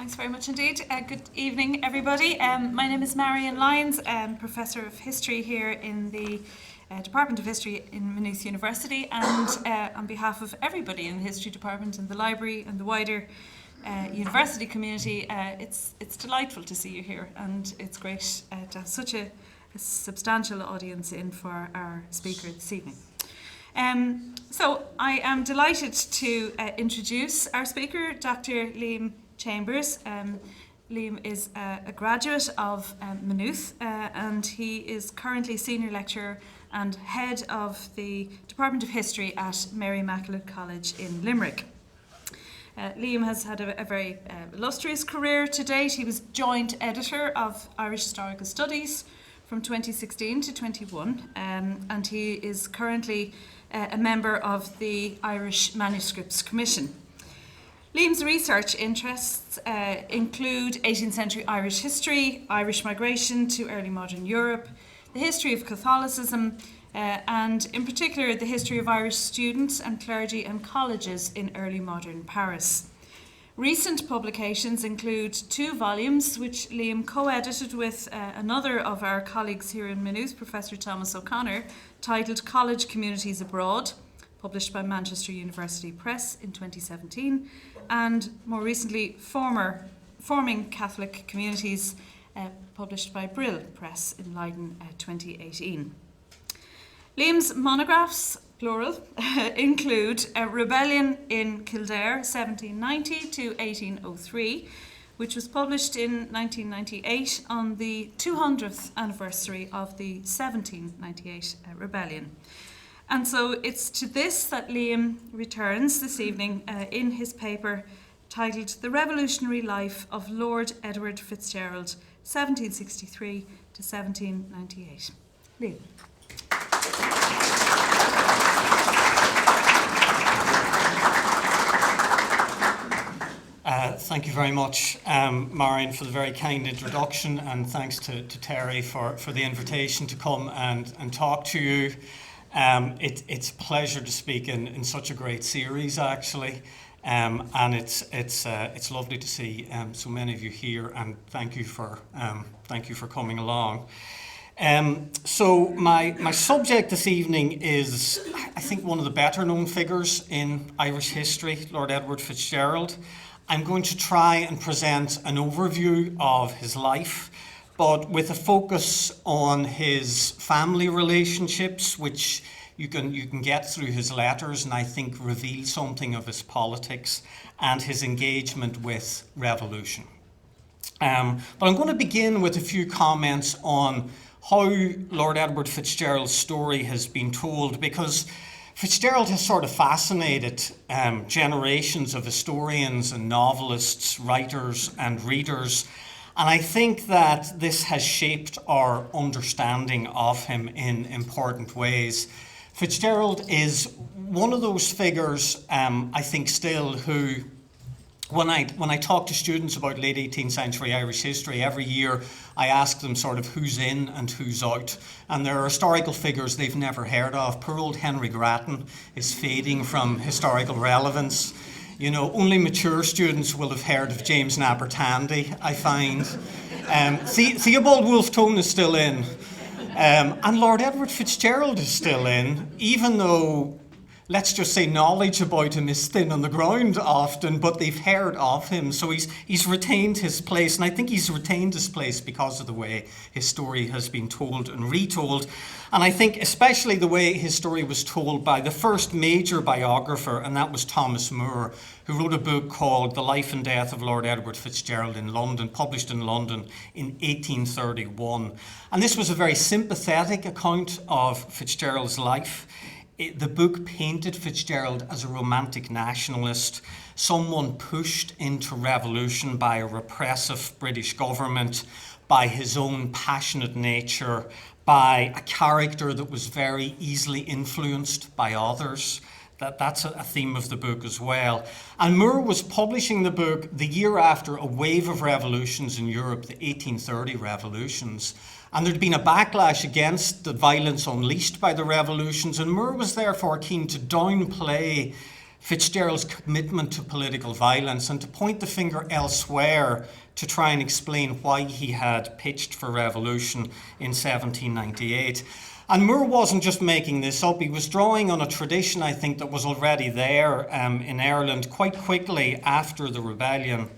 Thanks very much indeed. Good evening, everybody. My name is Marion Lyons. I'm Professor of History here in the Department of History in Maynooth University, and on behalf of everybody in the History Department and the Library and the wider university community, it's delightful to see you here, and it's great to have such a substantial audience in for our speaker this evening. So I am delighted to introduce our speaker, Dr. Liam Chambers. Liam is a graduate of Maynooth, and he is currently Senior Lecturer and Head of the Department of History at Mary Immaculate College in Limerick. Liam has had a very illustrious career to date. He was Joint Editor of Irish Historical Studies from 2016 to 21, and he is currently a member of the Irish Manuscripts Commission. Liam's research interests include 18th century Irish history, Irish migration to early modern Europe, the history of Catholicism, and in particular the history of Irish students and clergy and colleges in early modern Paris. Recent publications include 2 volumes which Liam co-edited with another of our colleagues here in Maynooth, Professor Thomas O'Connor, titled College Communities Abroad, published by Manchester University Press in 2017, and more recently Forming Catholic Communities, published by Brill Press in Leiden 2018. Liam's monographs, plural, include a Rebellion in Kildare 1790 to 1803, which was published in 1998 on the 200th anniversary of the 1798 rebellion. And so it's to this that Liam returns this evening in his paper titled The Revolutionary Life of Lord Edward FitzGerald, 1763 to 1798. Liam. Thank you very much, Marion, for the very kind introduction, and thanks to Terry for the invitation to come and talk to you. It's a pleasure to speak in such a great series, actually, and it's lovely to see so many of you here, and thank you for coming along. So my subject this evening is, I think, one of the better known figures in Irish history, Lord Edward FitzGerald. I'm going to try and present an overview of his life, but with a focus on his family relationships, which you can get through his letters, and I think reveal something of his politics and his engagement with revolution. But I'm going to begin with a few comments on how Lord Edward FitzGerald's story has been told, because FitzGerald has sort of fascinated generations of historians and novelists, writers and readers, and I think that this has shaped our understanding of him in important ways. FitzGerald is one of those figures, I think still, who, when I talk to students about late 18th century Irish history, every year I ask them sort of who's in and who's out. And there are historical figures they've never heard of. Poor old Henry Grattan is fading from historical relevance. You know, only mature students will have heard of James Napper Tandy, I find. Theobald Wolfe Tone is still in. And Lord Edward FitzGerald is still in, even though, let's just say, knowledge about him is thin on the ground often, but they've heard of him. So he's retained his place, and I think he's retained his place because of the way his story has been told and retold. And I think especially the way his story was told by the first major biographer, and that was Thomas Moore, who wrote a book called The Life and Death of Lord Edward FitzGerald in London, published in London in 1831. And this was a very sympathetic account of FitzGerald's life. The book painted FitzGerald as a romantic nationalist, someone pushed into revolution by a repressive British government, by his own passionate nature, by a character that was very easily influenced by others. That's a theme of the book as well. And Moore was publishing the book the year after a wave of revolutions in Europe, the 1830 revolutions. And there'd been a backlash against the violence unleashed by the revolutions, and Moore was therefore keen to downplay FitzGerald's commitment to political violence, and to point the finger elsewhere to try and explain why he had pitched for revolution in 1798. And Moore wasn't just making this up, he was drawing on a tradition, I think, that was already there in Ireland quite quickly after the rebellion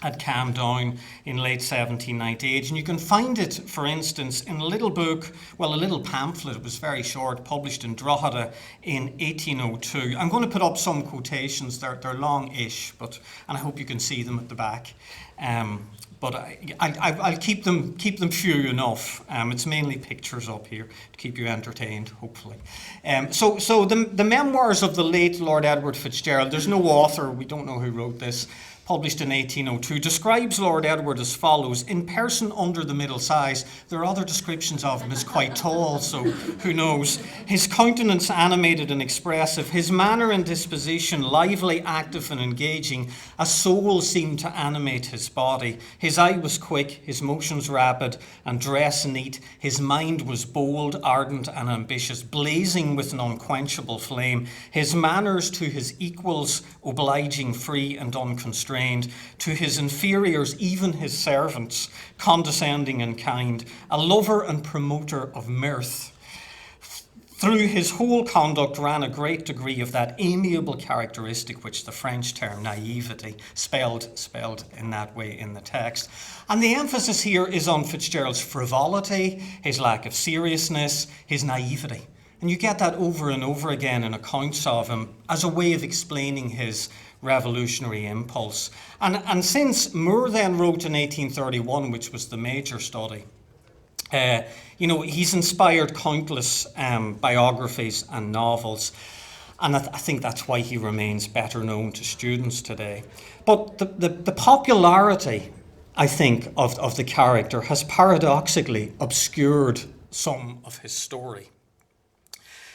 had calmed down in late 1798. And you can find it, for instance, in a little book, well, a little pamphlet, it was very short, published in Drogheda in 1802. I'm going to put up some quotations, they're long-ish, and I hope you can see them at the back. But I'll keep them few enough. It's mainly pictures up here to keep you entertained, hopefully. So the memoirs of the late Lord Edward FitzGerald, there's no author, we don't know who wrote this, published in 1802, describes Lord Edward as follows: in person under the middle size. There are other descriptions of him as quite tall, so who knows. His countenance animated and expressive, his manner and disposition lively, active and engaging. A soul seemed to animate his body. His eye was quick, his motions rapid, and dress neat. His mind was bold, ardent and ambitious, blazing with an unquenchable flame. His manners to his equals obliging, free and unconstrained. To his inferiors, even his servants, condescending and kind, a lover and promoter of mirth. Through his whole conduct ran a great degree of that amiable characteristic which the French term naivety, spelled in that way in the text. And the emphasis here is on FitzGerald's frivolity, his lack of seriousness, his naivety. And you get that over and over again in accounts of him as a way of explaining his revolutionary impulse. And since Moore then wrote in 1831, which was the major study, he's inspired countless biographies and novels. And I think that's why he remains better known to students today. But the popularity, I think, of the character has paradoxically obscured some of his story.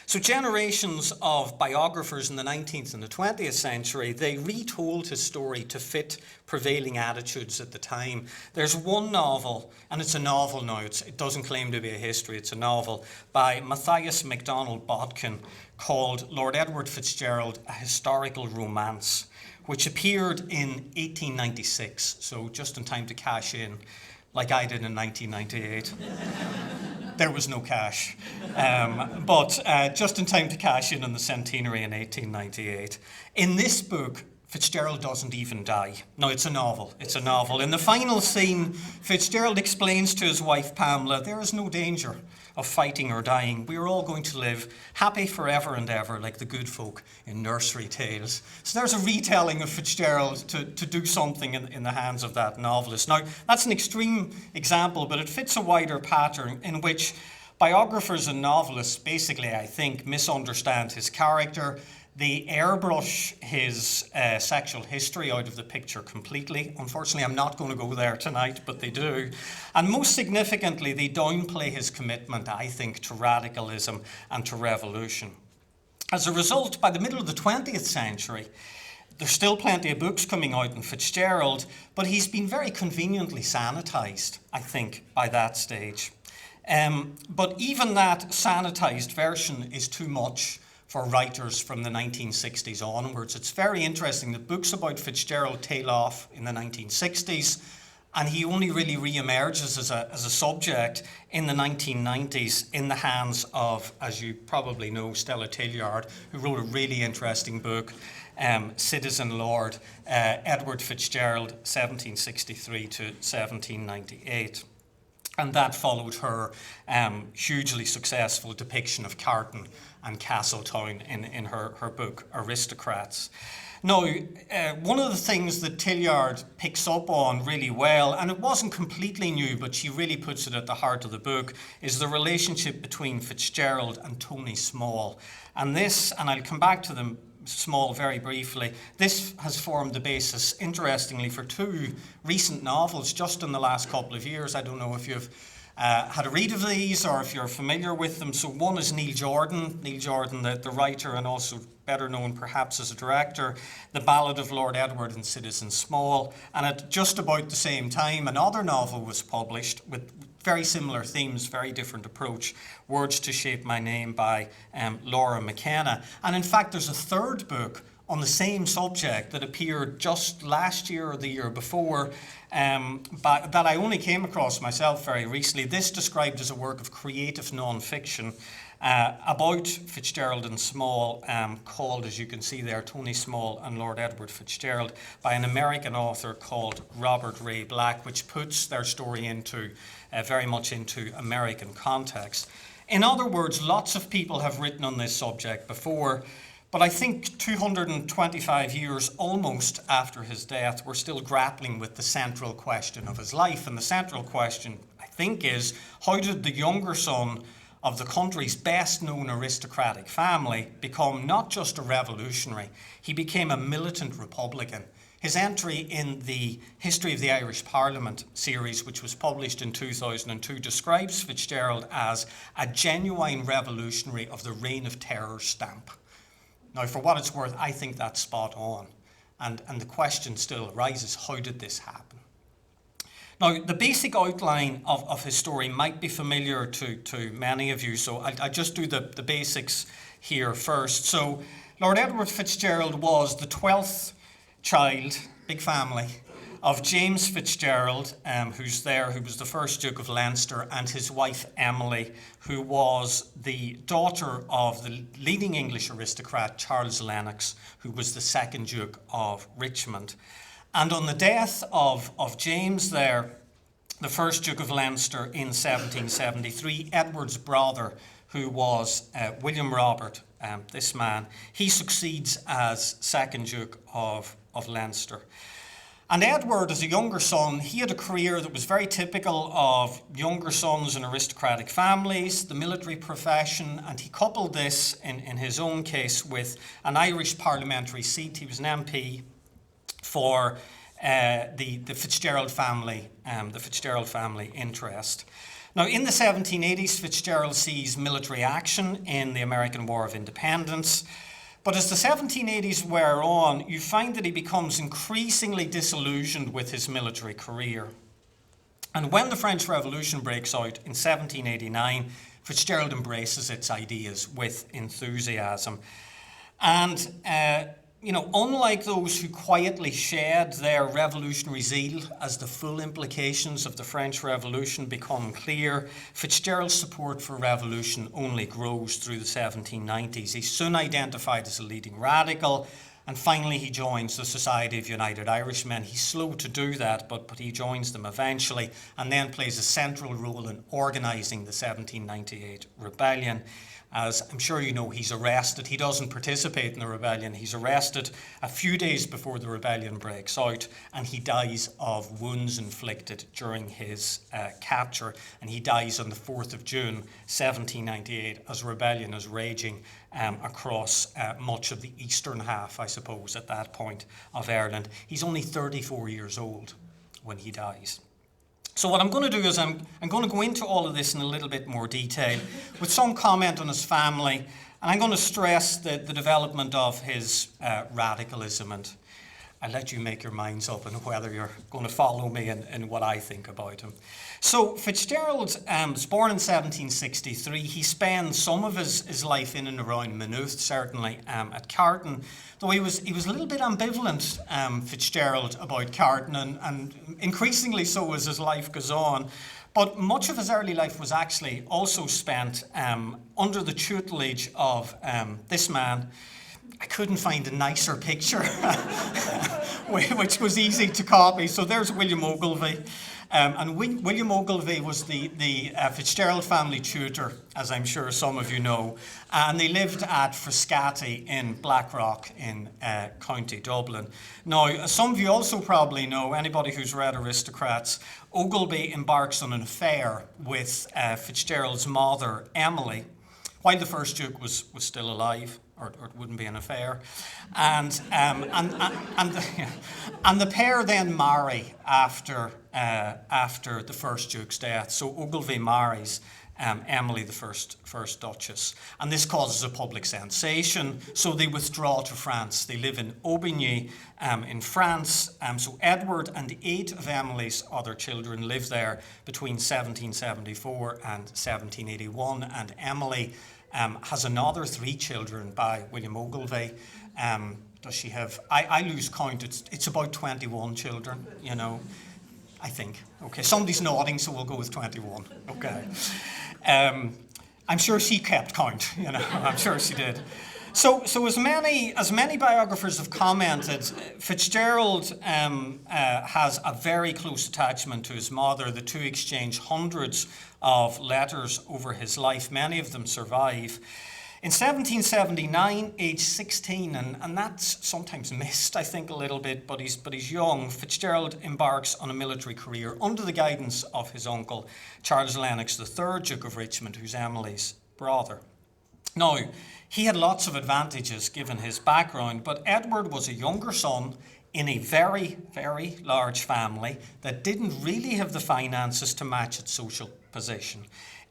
So generations of biographers in the 19th and the 20th century, they retold his story to fit prevailing attitudes at the time. There's one novel, and it's a novel now, it doesn't claim to be a history, it's a novel, by Matthias MacDonald Bodkin called Lord Edward FitzGerald, A Historical Romance, which appeared in 1896, so just in time to cash in, like I did in 1998. There was no cash, but just in time to cash in on the centenary in 1898. In this book, FitzGerald doesn't even die. No, it's a novel. It's a novel. In the final scene, FitzGerald explains to his wife Pamela, there is no danger of fighting or dying. We are all going to live happy forever and ever, like the good folk in nursery tales. So there's a retelling of FitzGerald to do something in the hands of that novelist. Now, that's an extreme example, but it fits a wider pattern in which biographers and novelists basically, I think, misunderstand his character. They airbrush his sexual history out of the picture completely. Unfortunately, I'm not going to go there tonight, but they do. And most significantly, they downplay his commitment, I think, to radicalism and to revolution. As a result, by the middle of the 20th century, there's still plenty of books coming out on FitzGerald, but he's been very conveniently sanitised, I think, by that stage. But even that sanitised version is too much for writers from the 1960s onwards. It's very interesting that books about FitzGerald tail off in the 1960s, and he only really re-emerges as a subject in the 1990s in the hands of, as you probably know, Stella Tilliard, who wrote a really interesting book, Citizen Lord Edward FitzGerald, 1763 to 1798. And that followed her hugely successful depiction of Carton and Castletown in her book, Aristocrats. Now, one of the things that Tilliard picks up on really well, and it wasn't completely new, but she really puts it at the heart of the book, is the relationship between FitzGerald and Tony Small. And this, and I'll come back to them Small very briefly, this has formed the basis, interestingly, for two recent novels just in the last couple of years. I don't know if you've had a read of these or if you're familiar with them. So one is Neil Jordan, the writer and also better known perhaps as a director, The Ballad of Lord Edward and Citizen Small. And at just about the same time, another novel was published with very similar themes, very different approach, Words to Shape My Name by Laura McKenna. And in fact, there's a third book on the same subject that appeared just last year or the year before, but that I only came across myself very recently. This described as a work of creative non-fiction about Fitzgerald and Small, called, as you can see there, Tony Small and Lord Edward FitzGerald, by an American author called Robert Ray Black, which puts their story into very much into American context. In other words, lots of people have written on this subject before, but I think 225 years almost after his death, we're still grappling with the central question of his life. And the central question, I think, is how did the younger son of the country's best-known aristocratic family become not just a revolutionary, he became a militant Republican. His entry in the History of the Irish Parliament series, which was published in 2002, describes Fitzgerald as a genuine revolutionary of the Reign of Terror stamp. Now, for what it's worth, I think that's spot on. And the question still arises, how did this happen? Now, the basic outline of his story might be familiar to many of you, so I'll just do the basics here first. So, Lord Edward FitzGerald was the 12th child, big family, of James FitzGerald, who was the first Duke of Leinster, and his wife Emily, who was the daughter of the leading English aristocrat Charles Lennox, who was the second Duke of Richmond. And on the death of James there, the first Duke of Leinster in 1773, Edward's brother, who was William Robert, this man, he succeeds as second Duke of Leinster. And Edward, as a younger son, he had a career that was very typical of younger sons in aristocratic families, the military profession, and he coupled this, in his own case, with an Irish parliamentary seat. He was an MP for the FitzGerald family interest. Now, in the 1780s, Fitzgerald sees military action in the American War of Independence. But as the 1780s wear on, you find that he becomes increasingly disillusioned with his military career. And when the French Revolution breaks out in 1789, Fitzgerald embraces its ideas with enthusiasm. And unlike those who quietly shed their revolutionary zeal as the full implications of the French Revolution become clear, Fitzgerald's support for revolution only grows through the 1790s. He's soon identified as a leading radical, and finally he joins the Society of United Irishmen. He's slow to do that, but he joins them eventually, and then plays a central role in organising the 1798 rebellion. As I'm sure you know, he's arrested. He doesn't participate in the rebellion. He's arrested a few days before the rebellion breaks out, and he dies of wounds inflicted during his capture. And he dies on the 4th of June, 1798, as rebellion is raging across much of the eastern half, I suppose, at that point of Ireland. He's only 34 years old when he dies. So what I'm going to do is I'm going to go into all of this in a little bit more detail with some comment on his family, and I'm going to stress the development of his radicalism, and I'll let you make your minds up on whether you're going to follow me in what I think about him. So Fitzgerald was born in 1763. He spends some of his life in and around Maynooth, certainly at Carton, though he was a little bit ambivalent, Fitzgerald, about Carton, and increasingly so as his life goes on. But much of his early life was actually also spent under the tutelage of this man. I couldn't find a nicer picture, which was easy to copy. So there's William Ogilvy. And William Ogilvy was the Fitzgerald family tutor, as I'm sure some of you know. And they lived at Frascati in Blackrock in County Dublin. Now, as some of you also probably know, anybody who's read Aristocrats, Ogilvy embarks on an affair with Fitzgerald's mother, Emily, while the first Duke was still alive. Or it wouldn't be an affair, and the pair then marry after the first Duke's death. So Ogilvy marries Emily, the first Duchess, and this causes a public sensation. So they withdraw to France. They live in Aubigny in France. So Edward and 8 of Emily's other children live there between 1774 and 1781, and Emily has another 3 children by William Ogilvy, does she have? I lose count. It's about 21 children, you know, I think. Okay, somebody's nodding, so we'll go with 21. Okay. I'm sure she kept count, you know, I'm sure she did. So as many biographers have commented, FitzGerald has a very close attachment to his mother. The two exchange hundreds of letters over his life. Many of them survive. In 1779, age 16, and that's sometimes missed, I think, a little bit, but he's young, FitzGerald embarks on a military career under the guidance of his uncle, Charles Lennox III, Duke of Richmond, who's Emily's brother. Now, he had lots of advantages given his background, but Edward was a younger son in a very, very large family that didn't really have the finances to match its social position.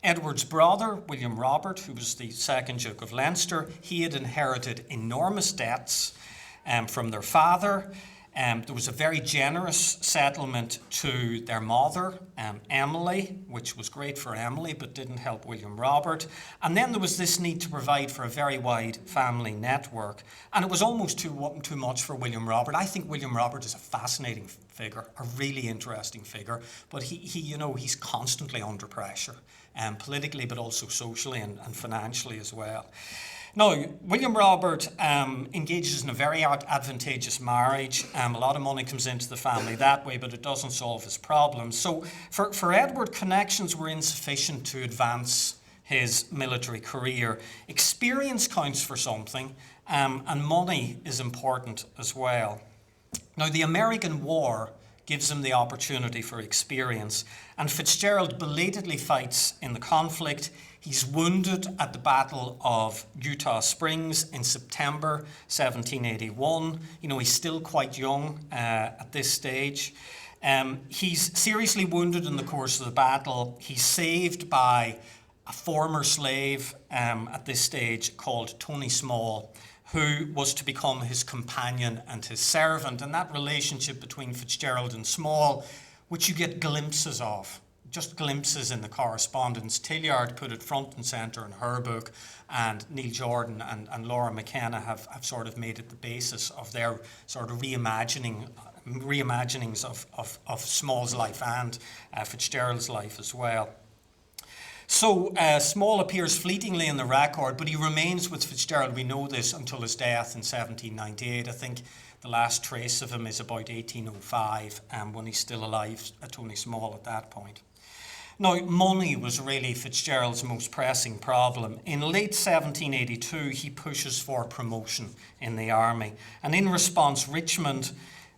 Edward's brother, William Robert, who was the second Duke of Leinster, he had inherited enormous debts from their father. There was a very generous settlement to their mother, Emily, which was great for Emily but didn't help William Robert. And then there was this need to provide for a very wide family network. And it was almost too much for William Robert. I think William Robert is a fascinating figure, a really interesting figure, but he's constantly under pressure, politically but also socially and financially as well. Now, William Robert engages in a very advantageous marriage. A lot of money comes into the family that way, but it doesn't solve his problems. So for Edward, connections were insufficient to advance his military career. Experience counts for something, and money is important as well. Now, the American War gives him the opportunity for experience, and FitzGerald belatedly fights in the conflict. He's wounded at the Battle of Eutaw Springs in September 1781. You know, he's still quite young at this stage. He's seriously wounded in the course of the battle. He's saved by a former slave at this stage called Tony Small, who was to become his companion and his servant. And that relationship between FitzGerald and Small, which you get glimpses of, just glimpses in the correspondence. Tilliard put it front and centre in her book, and Neil Jordan and Laura McKenna have sort of made it the basis of their sort of reimaginings of Small's life and FitzGerald's life as well. So Small appears fleetingly in the record, but he remains with FitzGerald, we know this, until his death in 1798. I think the last trace of him is about 1805, when he's still alive, Tony Small at that point. Now, money was really FitzGerald's most pressing problem. In late 1782, he pushes for promotion in the army. And in response, Richmond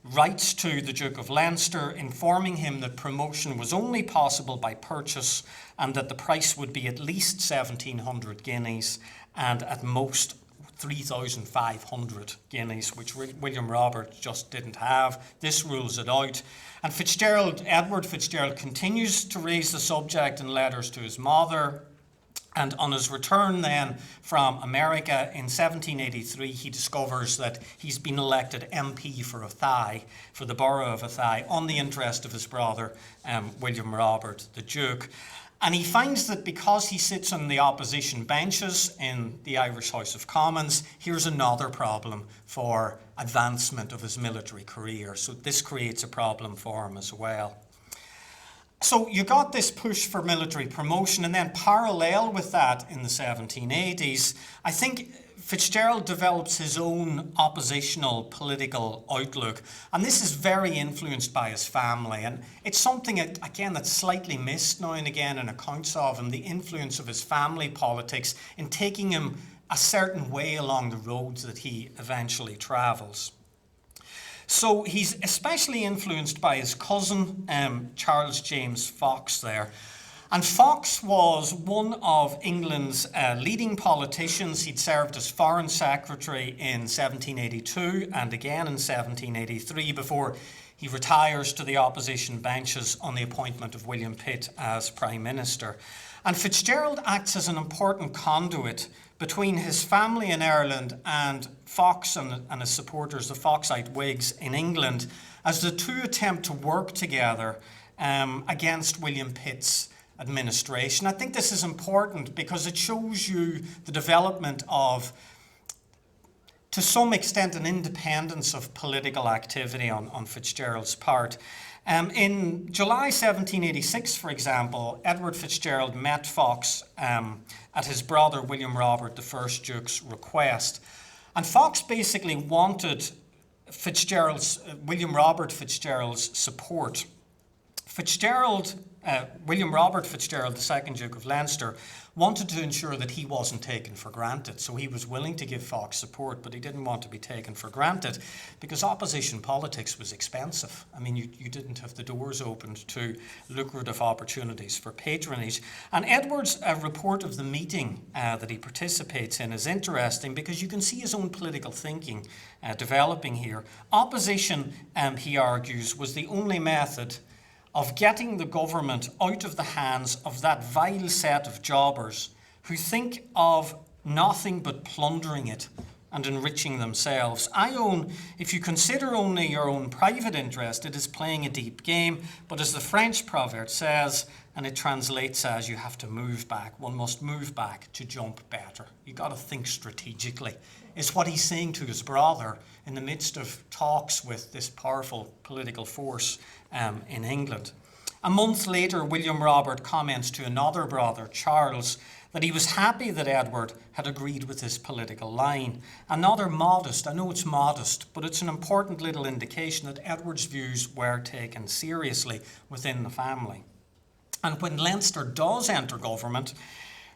writes to the Duke of Leinster, informing him that promotion was only possible by purchase and that the price would be at least 1,700 guineas and at most 3,500 guineas, which William Robert just didn't have. This rules it out. And Edward FitzGerald continues to raise the subject in letters to his mother. And on his return then from America in 1783, he discovers that he's been elected MP for Athy, for the borough of Athy, on the interest of his brother, William Robert, the Duke. And he finds that because he sits on the opposition benches in the Irish House of Commons, here's another problem for advancement of his military career. So this creates a problem for him as well. So you got this push for military promotion, and then parallel with that in the 1780s, I think FitzGerald develops his own oppositional political outlook, and this is very influenced by his family. And it's something, again, that's slightly missed now and again in accounts of him, the influence of his family politics in taking him a certain way along the roads that he eventually travels. So he's especially influenced by his cousin, Charles James Fox there. And Fox was one of England's leading politicians. He'd served as Foreign Secretary in 1782 and again in 1783 before he retires to the opposition benches on the appointment of William Pitt as Prime Minister. And FitzGerald acts as an important conduit between his family in Ireland and Fox and his supporters, the Foxite Whigs in England, as the two attempt to work together against William Pitt's administration. I think this is important because it shows you the development of to some extent, an independence of political activity on FitzGerald's part. In July 1786, for example, Edward FitzGerald met Fox at his brother William Robert, the first Duke's request. And Fox basically wanted William Robert FitzGerald's support. William Robert FitzGerald, the second Duke of Leinster, wanted to ensure that he wasn't taken for granted. So he was willing to give Fox support, but he didn't want to be taken for granted because opposition politics was expensive. I mean, you didn't have the doors opened to lucrative opportunities for patronage. And Edward's report of the meeting that he participates in is interesting because you can see his own political thinking developing here. Opposition, he argues, was the only method of getting the government out of the hands of that vile set of jobbers who think of nothing but plundering it and enriching themselves. If you consider only your own private interest, it is playing a deep game, but as the French proverb says, and it translates as, you have to move back. One must move back to jump better. You've got to think strategically, is what he's saying to his brother in the midst of talks with this powerful political force in England. A month later, William Robert comments to another brother, Charles, that he was happy that Edward had agreed with his political line. Another modest, I know it's modest, but it's an important little indication that Edward's views were taken seriously within the family. And when Leinster does enter government,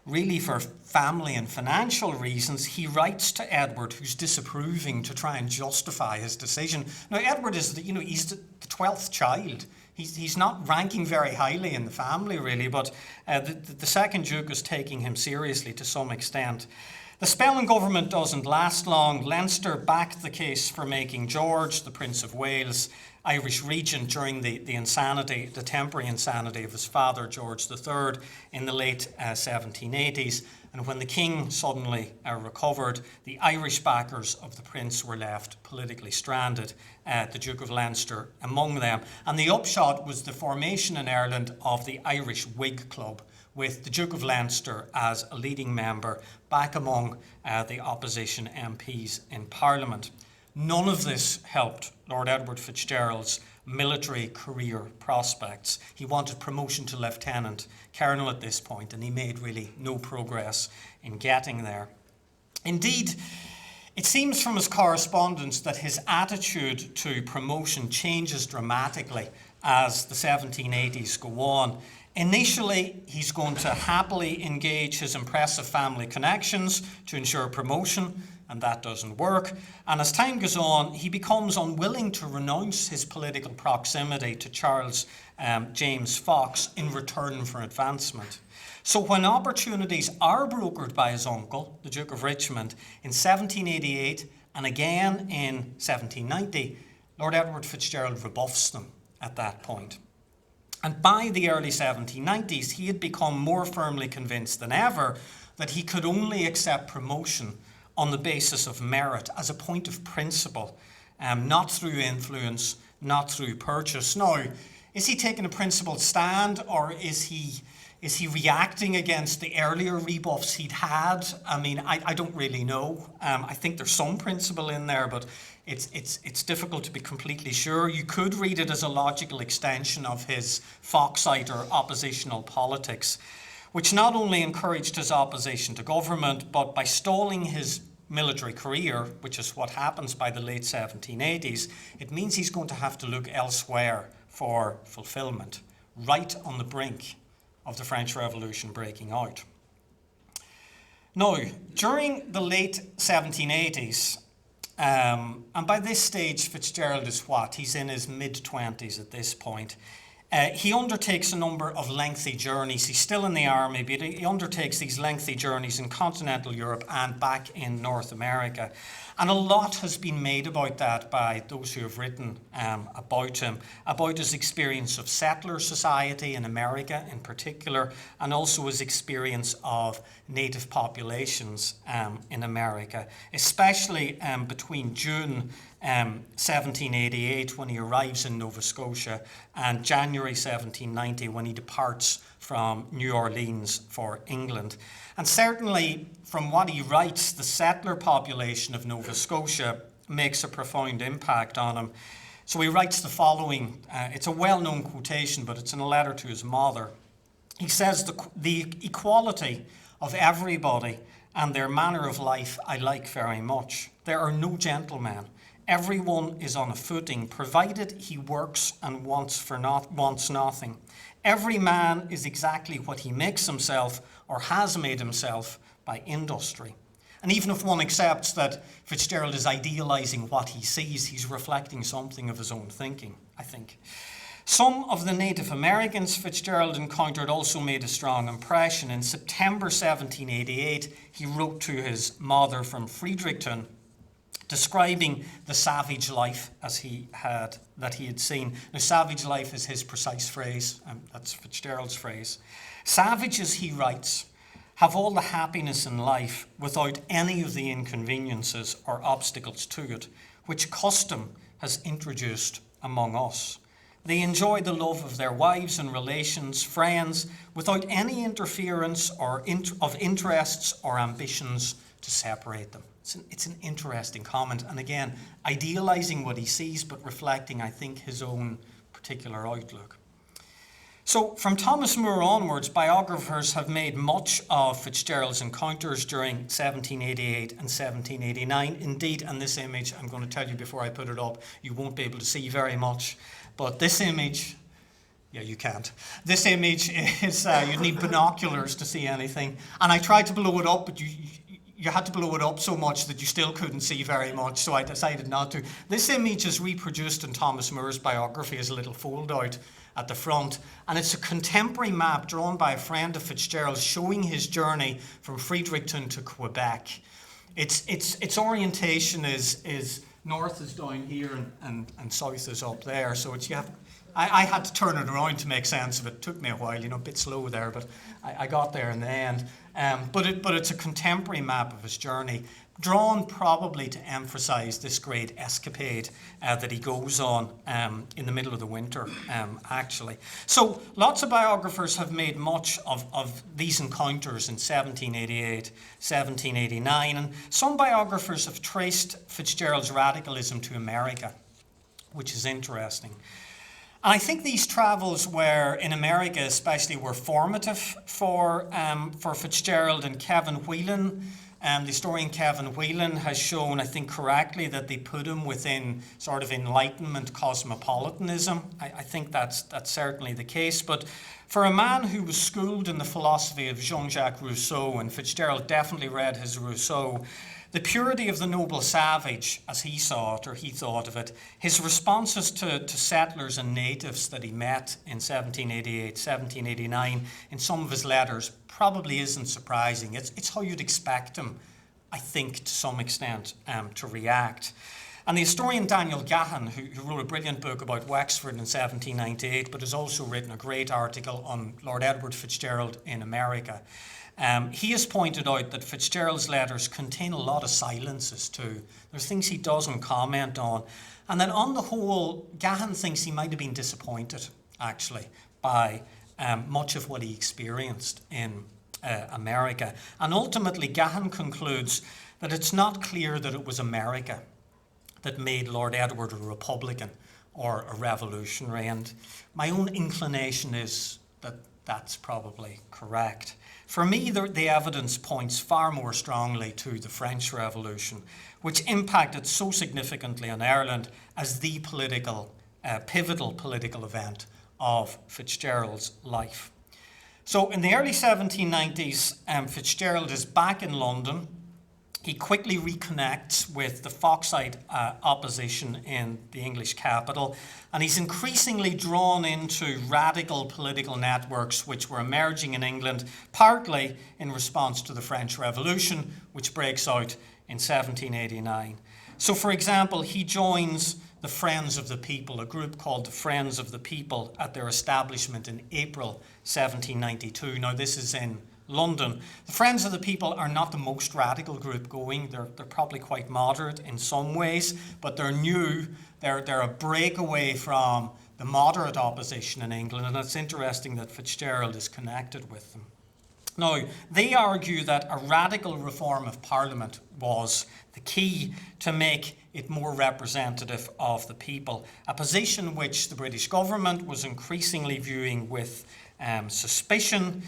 really for family and financial reasons, he writes to Edward, who's disapproving, to try and justify his decision. Now, Edward is, he's the 12th child. He's not ranking very highly in the family, really, but the second Duke is taking him seriously to some extent. The spell in government doesn't last long. Leinster backed the case for making George, the Prince of Wales, Irish regent during the temporary insanity of his father, George III, in the late 1780s. And when the king suddenly recovered, the Irish backers of the prince were left politically stranded, the Duke of Leinster among them. And the upshot was the formation in Ireland of the Irish Whig Club, with the Duke of Leinster as a leading member back among the opposition MPs in Parliament. None of this helped Lord Edward FitzGerald's military career prospects. He wanted promotion to lieutenant colonel at this point, and he made really no progress in getting there. Indeed, it seems from his correspondence that his attitude to promotion changes dramatically as the 1780s go on. Initially, he's going to happily engage his impressive family connections to ensure promotion, and that doesn't work. And as time goes on, he becomes unwilling to renounce his political proximity to Charles James Fox in return for advancement. So when opportunities are brokered by his uncle, the Duke of Richmond, in 1788 and again in 1790, Lord Edward FitzGerald rebuffs them at that point. And by the early 1790s, he had become more firmly convinced than ever that he could only accept promotion on the basis of merit, as a point of principle, not through influence, not through purchase. Now, is he taking a principled stand, or is he reacting against the earlier rebuffs he'd had? I mean, I don't really know. I think there's some principle in there, but it's difficult to be completely sure. You could read it as a logical extension of his Foxite or oppositional politics, which not only encouraged his opposition to government, but by stalling his military career, which is what happens by the late 1780s, it means he's going to have to look elsewhere for fulfillment, right on the brink of the French Revolution breaking out. Now, during the late 1780s, and by this stage, FitzGerald is what? He's in his mid-20s at this point. He undertakes a number of lengthy journeys. He's still in the army, but he undertakes these lengthy journeys in continental Europe and back in North America. And a lot has been made about that by those who have written about him, about his experience of settler society in America in particular, and also his experience of native populations in America, especially between June 1788 when he arrives in Nova Scotia, and January 1790 when he departs from New Orleans for England. And certainly from what he writes, the settler population of Nova Scotia makes a profound impact on him. So he writes the following. It's a well-known quotation, but it's in a letter to his mother. He says, the equality of everybody and their manner of life I like very much. There are no gentlemen. Everyone is on a footing, provided he works and wants nothing. Every man is exactly what he makes himself or has made himself by industry. And even if one accepts that FitzGerald is idealising what he sees, he's reflecting something of his own thinking, I think. Some of the Native Americans FitzGerald encountered also made a strong impression. In September 1788, he wrote to his mother from Fredericton, describing the savage life that he had seen. Now, savage life is his precise phrase, and that's FitzGerald's phrase. Savages, he writes, have all the happiness in life without any of the inconveniences or obstacles to it, which custom has introduced among us. They enjoy the love of their wives and relations, friends, without any interference or of interests or ambitions to separate them. It's an interesting comment, and again, idealising what he sees, but reflecting, I think, his own particular outlook. So from Thomas Moore onwards, biographers have made much of FitzGerald's encounters during 1788 and 1789. Indeed, and this image, I'm going to tell you before I put it up, you won't be able to see very much, but this image, yeah, you can't. This image is, you need binoculars to see anything, and I tried to blow it up, but you had to blow it up so much that you still couldn't see very much, so I decided not to. This image is reproduced in Thomas Moore's biography as a little fold-out at the front, and it's a contemporary map drawn by a friend of FitzGerald's showing his journey from Fredericton to Quebec. Its orientation is north is down here and south is up there, so I had to turn it around to make sense of it. It took me a while, a bit slow there, but I got there in the end. But it's a contemporary map of his journey, drawn probably to emphasise this great escapade that he goes on in the middle of the winter, actually. So lots of biographers have made much of these encounters in 1788, 1789, and some biographers have traced FitzGerald's radicalism to America, which is interesting. And I think these travels in America especially, were formative for FitzGerald, and Kevin Whelan. The historian Kevin Whelan has shown, I think correctly, that they put him within sort of Enlightenment cosmopolitanism. I think that's certainly the case. But for a man who was schooled in the philosophy of Jean-Jacques Rousseau, and FitzGerald definitely read his Rousseau, the purity of the noble savage, as he saw it, or he thought of it, his responses to settlers and natives that he met in 1788, 1789, in some of his letters, probably isn't surprising. It's how you'd expect him, I think, to some extent, to react. And the historian Daniel Gahan, who wrote a brilliant book about Wexford in 1798, but has also written a great article on Lord Edward FitzGerald in America, he has pointed out that FitzGerald's letters contain a lot of silences too. There's things he doesn't comment on. And then on the whole, Gahan thinks he might have been disappointed, actually, by much of what he experienced in America. And ultimately, Gahan concludes that it's not clear that it was America that made Lord Edward a Republican or a revolutionary. And my own inclination is that that's probably correct. For me, the evidence points far more strongly to the French Revolution, which impacted so significantly on Ireland as the pivotal political event of FitzGerald's life. So in the early 1790s, FitzGerald is back in London. He quickly reconnects with the Foxite opposition in the English capital, and he's increasingly drawn into radical political networks which were emerging in England, partly in response to the French Revolution, which breaks out in 1789. So, for example, he joins the Friends of the People, a group called the Friends of the People, at their establishment in April 1792. Now, this is in London. The Friends of the People are not the most radical group going. They're probably quite moderate in some ways, but they're new. They're a breakaway from the moderate opposition in England, and it's interesting that FitzGerald is connected with them. Now, they argue that a radical reform of Parliament was the key to make it more representative of the people, a position which the British government was increasingly viewing with suspicion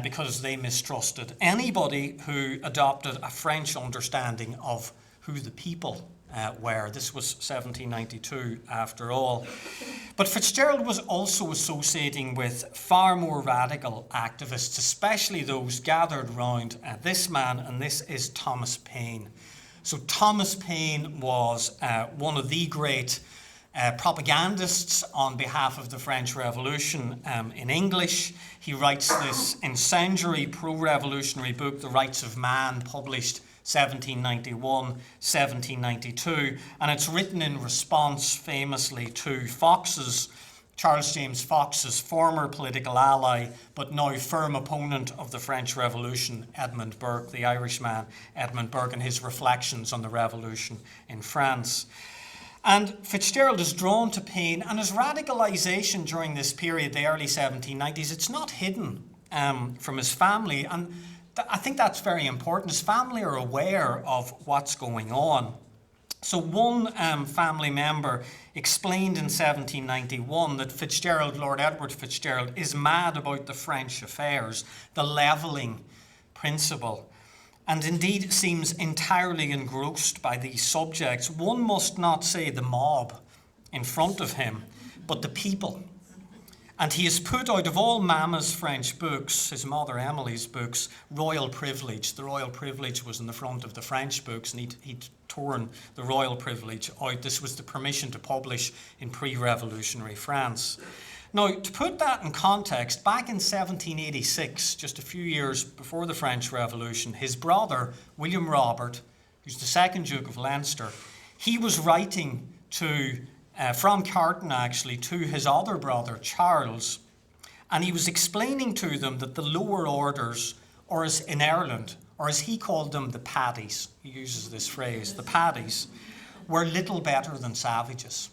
because they mistrusted anybody who adopted a French understanding of who the people were. This was 1792 after all. But FitzGerald was also associating with far more radical activists, especially those gathered round this man, and this is Thomas Paine. So Thomas Paine was one of the great propagandists on behalf of the French Revolution in English. He writes this incendiary pro-revolutionary book, The Rights of Man, published 1791, 1792, and it's written in response famously to Charles James Fox's former political ally, but now firm opponent of the French Revolution, Edmund Burke, the Irishman Edmund Burke, and his reflections on the revolution in France. And FitzGerald is drawn to Paine, and his radicalisation during this period, the early 1790s, it's not hidden from his family, and I think that's very important. His family are aware of what's going on. So one family member explained in 1791 that FitzGerald, Lord Edward FitzGerald, is mad about the French affairs, the levelling principle, and indeed seems entirely engrossed by these subjects. One must not say the mob in front of him, but the people. And he has put out of all Mama's French books, his mother Emily's books, royal privilege. The royal privilege was in the front of the French books, and he'd torn the royal privilege out. This was the permission to publish in pre-revolutionary France. Now, to put that in context, back in 1786, just a few years before the French Revolution, his brother, William Robert, who's the second Duke of Leinster, he was writing from Carton actually, to his other brother, Charles, and he was explaining to them that the lower orders, or as in Ireland, or as he called them, the paddies, he uses this phrase, the paddies, were little better than savages.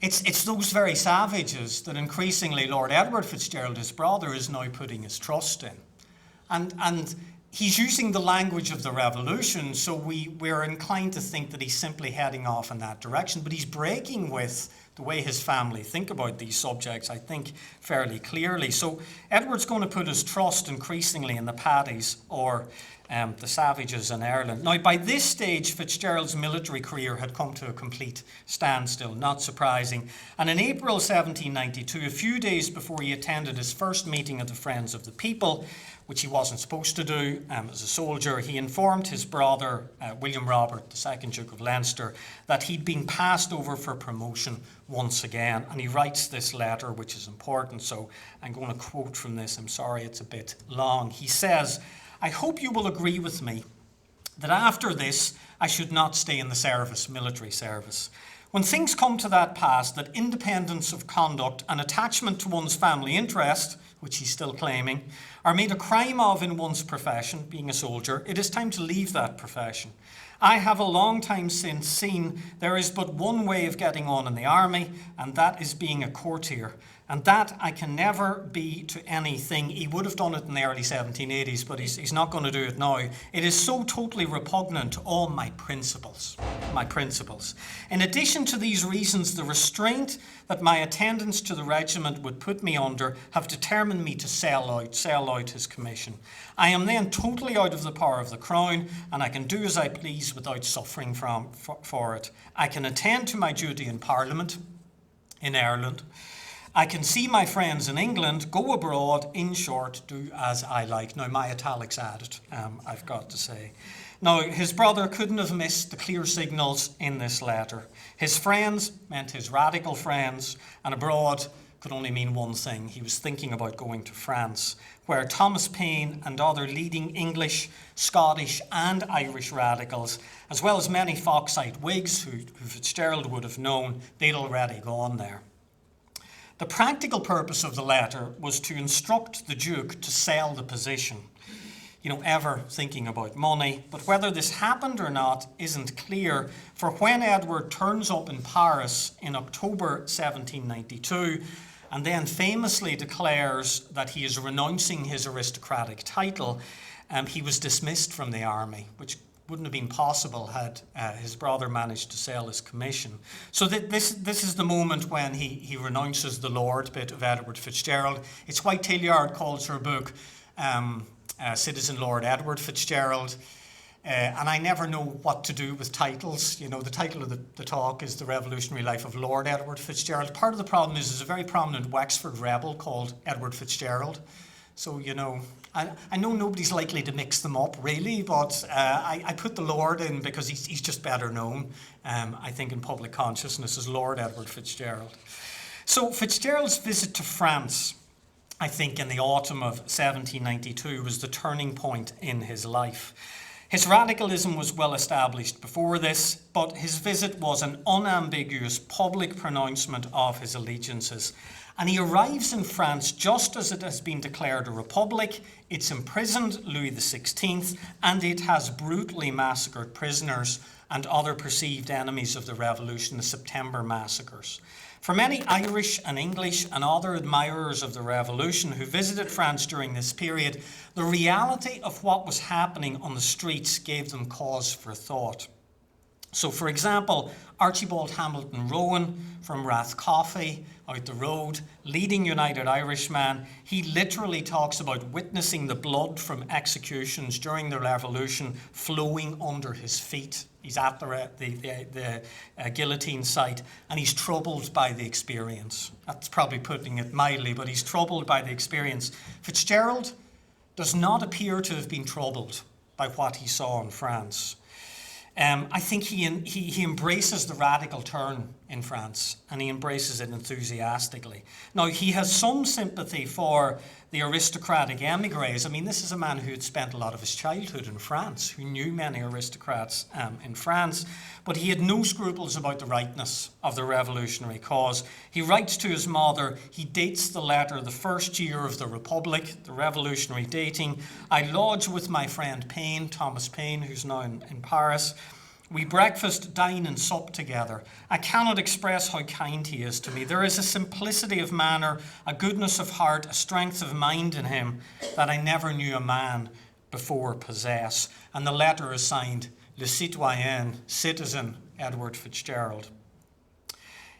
It's those very savages that increasingly Lord Edward FitzGerald, his brother, is now putting his trust in. And he's using the language of the revolution, so we're inclined to think that he's simply heading off in that direction, but he's breaking with the way his family think about these subjects, I think, fairly clearly. So Edward's going to put his trust increasingly in the paddies, or the savages in Ireland. Now, by this stage, FitzGerald's military career had come to a complete standstill, not surprising. And in April 1792, a few days before he attended his first meeting of the Friends of the People, which he wasn't supposed to do as a soldier, he informed his brother, William Robert, the second Duke of Leinster, that he'd been passed over for promotion once again. And he writes this letter, which is important, so I'm going to quote from this. I'm sorry it's a bit long. He says, "I hope you will agree with me that after this I should not stay in the service, military service. When things come to that pass, that independence of conduct and attachment to one's family interest, which he's still claiming, are made a crime of in one's profession, being a soldier, it is time to leave that profession. I have a long time since seen there is but one way of getting on in the army, and that is being a courtier. And that I can never be to anything." He would have done it in the early 1780s, but he's not going to do it now. "It is so totally repugnant to all my principles. In addition to these reasons, the restraint that my attendance to the regiment would put me under have determined me to sell out his commission. I am then totally out of the power of the Crown, and I can do as I please without suffering for it. I can attend to my duty in Parliament in Ireland. I can see my friends in England, go abroad, in short, do as I like." Now, my italics added, I've got to say. Now, his brother couldn't have missed the clear signals in this letter. His friends meant his radical friends, and abroad could only mean one thing. He was thinking about going to France, where Thomas Paine and other leading English, Scottish and Irish radicals, as well as many Foxite Whigs who FitzGerald would have known, they'd already gone there. The practical purpose of the letter was to instruct the Duke to sell the position, ever thinking about money. But whether this happened or not isn't clear, for when Edward turns up in Paris in October 1792 and then famously declares that he is renouncing his aristocratic title, he was dismissed from the army, which wouldn't have been possible had his brother managed to sell his commission. So this is the moment when he renounces the Lord bit of Edward FitzGerald. It's why Tilliard calls her book Citizen Lord Edward FitzGerald. And I never know what to do with titles. The title of the talk is The Revolutionary Life of Lord Edward FitzGerald. Part of the problem is there's a very prominent Wexford rebel called Edward FitzGerald. So, I know nobody's likely to mix them up, really, but I put the Lord in because he's just better known, I think, in public consciousness as Lord Edward FitzGerald. So FitzGerald's visit to France, I think, in the autumn of 1792 was the turning point in his life. His radicalism was well established before this, but his visit was an unambiguous public pronouncement of his allegiances. And he arrives in France just as it has been declared a republic. It's imprisoned Louis XVI, and it has brutally massacred prisoners and other perceived enemies of the revolution, the September massacres. For many Irish and English and other admirers of the revolution who visited France during this period, the reality of what was happening on the streets gave them cause for thought. So, for example, Archibald Hamilton Rowan from Rathcoffey, out the road, leading United Irishman, he literally talks about witnessing the blood from executions during the revolution flowing under his feet. He's at the guillotine site, and he's troubled by the experience. That's probably putting it mildly, but he's troubled by the experience. FitzGerald does not appear to have been troubled by what he saw in France. I think he embraces the radical turn in France, and he embraces it enthusiastically. Now, he has some sympathy for the aristocratic emigres. I mean, this is a man who had spent a lot of his childhood in France, who knew many aristocrats in France, but he had no scruples about the rightness of the revolutionary cause. He writes to his mother, he dates the letter the first year of the Republic, the revolutionary dating. I lodge with my friend Paine, Thomas Paine, who's now in Paris. We breakfast, dine and sup together. I cannot express how kind he is to me. There is a simplicity of manner, a goodness of heart, a strength of mind in him that I never knew a man before possess. And the letter is signed, Le Citoyen, Citizen Edward FitzGerald.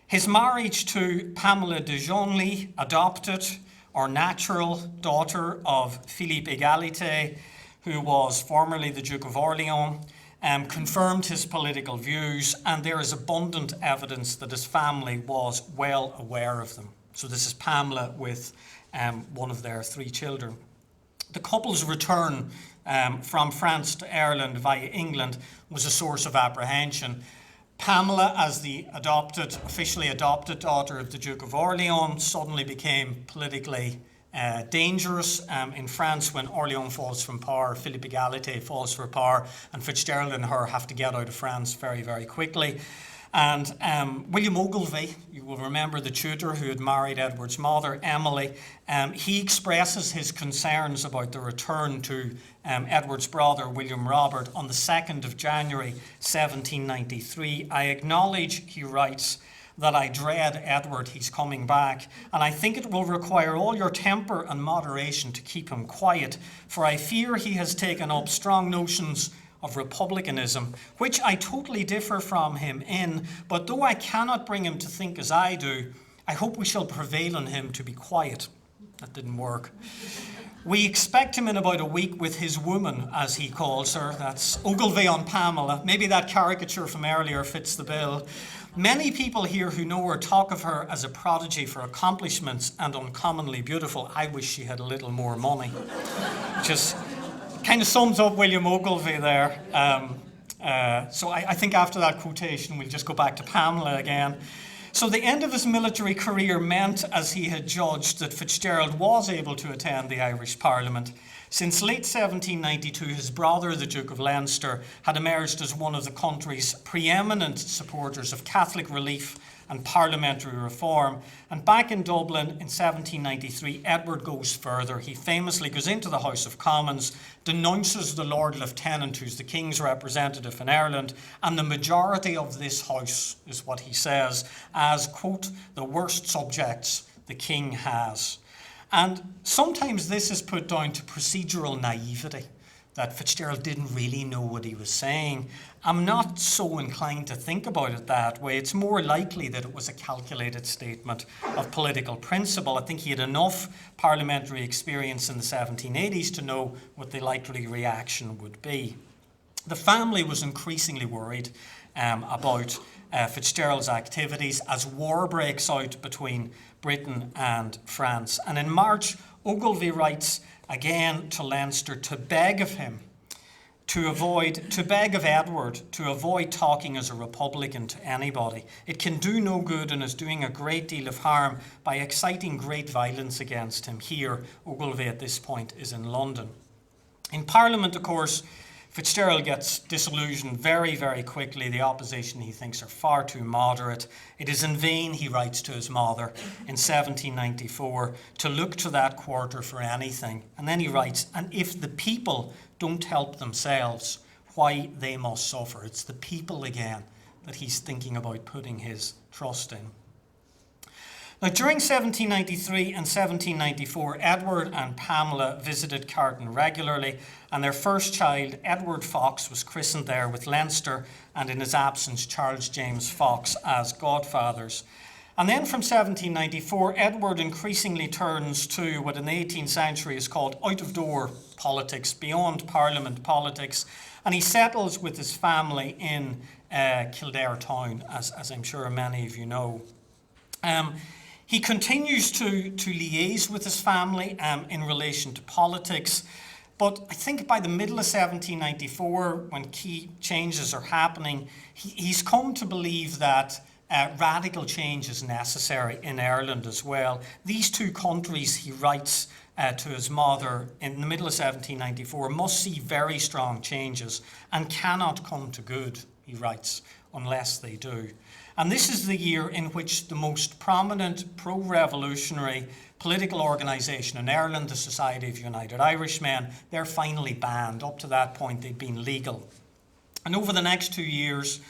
His marriage to Pamela de Genlis, adopted or natural daughter of Philippe Égalité, who was formerly the Duke of Orleans, confirmed his political views, and there is abundant evidence that his family was well aware of them. So this is Pamela with one of their 3 children. The couple's return from France to Ireland via England was a source of apprehension. Pamela, as the officially adopted daughter of the Duke of Orleans, suddenly became politically dangerous in France when Orleans falls from power, Philippe Égalité falls from power, and FitzGerald and her have to get out of France very, very quickly. And William Ogilvie, you will remember the tutor who had married Edward's mother, Emily, he expresses his concerns about the return to Edward's brother, William Robert, on the 2nd of January, 1793. I acknowledge, he writes, that I dread Edward, he's coming back, and I think it will require all your temper and moderation to keep him quiet, for I fear he has taken up strong notions of republicanism, which I totally differ from him in, but though I cannot bring him to think as I do, I hope we shall prevail on him to be quiet. That didn't work. We expect him in about a week with his woman, as he calls her. That's Ogilvie on Pamela. Maybe that caricature from earlier fits the bill. Many people here who know her talk of her as a prodigy for accomplishments and uncommonly beautiful. I wish she had a little more money. Just kind of sums up William Ogilvie there. So I think after that quotation, we'll just go back to Pamela again. So the end of his military career meant, as he had judged, that FitzGerald was able to attend the Irish Parliament. Since late 1792, his brother, the Duke of Leinster, had emerged as one of the country's preeminent supporters of Catholic relief and parliamentary reform. And back in Dublin in 1793, Edward goes further. He famously goes into the House of Commons, denounces the Lord Lieutenant, who's the King's representative in Ireland, and the majority of this House is what he says as, quote, the worst subjects the King has. And sometimes this is put down to procedural naivety, that FitzGerald didn't really know what he was saying. I'm not so inclined to think about it that way. It's more likely that it was a calculated statement of political principle. I think he had enough parliamentary experience in the 1780s to know what the likely reaction would be. The family was increasingly worried about FitzGerald's activities as war breaks out between Britain and France. And in March, Ogilvy writes again to Leinster to beg of him to beg of Edward to avoid talking as a Republican to anybody. It can do no good and is doing a great deal of harm by exciting great violence against him. Here, Ogilvy at this point is in London. In Parliament, of course, FitzGerald gets disillusioned very, very quickly. The opposition, he thinks, are far too moderate. It is in vain, he writes to his mother in 1794, to look to that quarter for anything. And then he writes, and if the people don't help themselves, why they must suffer. It's the people again that he's thinking about putting his trust in. Now, during 1793 and 1794, Edward and Pamela visited Carton regularly, and their first child, Edward Fox, was christened there with Leinster and, in his absence, Charles James Fox as godfathers. And then from 1794, Edward increasingly turns to what in the 18th century is called out-of-door politics, beyond Parliament politics, and he settles with his family in Kildare town, as I'm sure many of you know. He continues to liaise with his family in relation to politics, but I think by the middle of 1794, when key changes are happening, he's come to believe that radical change is necessary in Ireland as well. These two countries, he writes to his mother in the middle of 1794, must see very strong changes and cannot come to good, he writes, unless they do. And this is the year in which the most prominent pro-revolutionary political organisation in Ireland, the Society of United Irishmen, they're finally banned. Up to that point, they'd been legal. And over the next 2 years,